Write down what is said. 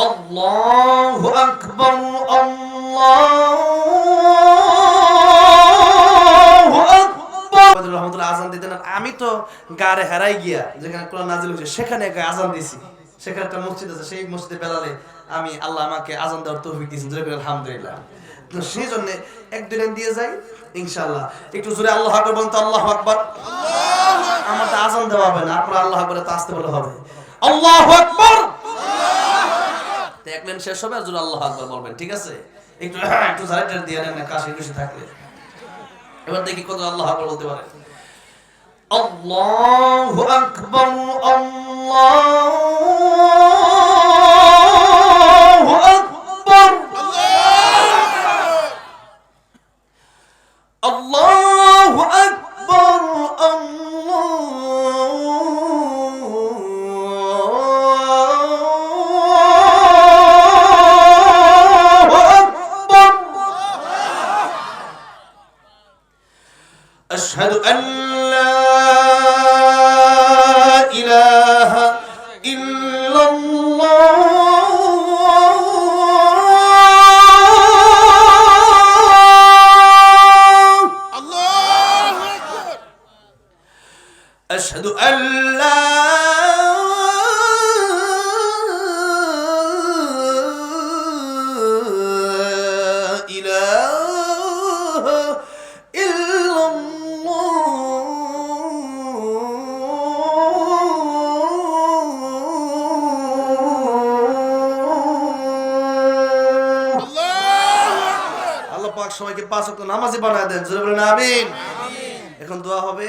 আল্লাহু আকবার, আল্লাহু আকবার। রহমতুল্লাহ আযান দিতেন। আমি তো গারে হারাই গিয়া যেখানে কোরআন নাযিল হয়েছে সেখানে আযান দিছি। সেখানে একটা মসজিদ আছে, সেই মসজিদে বেলালে আমি আল্লাহ আমাকে আযান দেওয়ার তৌফিক দিয়েছেন, জোরে করে আলহামদুলিল্লাহ। তো সেই জন্য এক দুই দিয়ে যাই ইনশাআল্লাহ। একটু জোরে আল্লাহু আকবার বলুন তো, আল্লাহু আকবার। আমার তো আযান দেওয়া হবে না, আপনারা আল্লাহু আকবার তো আসতে বলে হবে। আল্লাহু আকবার। তো এক লাইন শেষ হবে আর জোরে আল্লাহু আকবার বলবেন, ঠিক আছে? একটু একটু জারেটার দিয়ে নেন না, কাশি কুশি থাকলে। এবার দেখি কত আল্লাহু আকবার বলতে পারে। আল্লাহু আকবার, আল্লাহু আকবার, আল্লাহু আকবার, আল্লাহু আকবার। আশহাদু আন লা ইলাহা ইল্লাল্লাহ, أشهد أن لا إله إلا الله। আল্লাহ পাক সবাইকে 5 ওয়াক্ত নামাজি বানায় দেন, জোরে বলেন আমিন। এখন দোয়া হবে।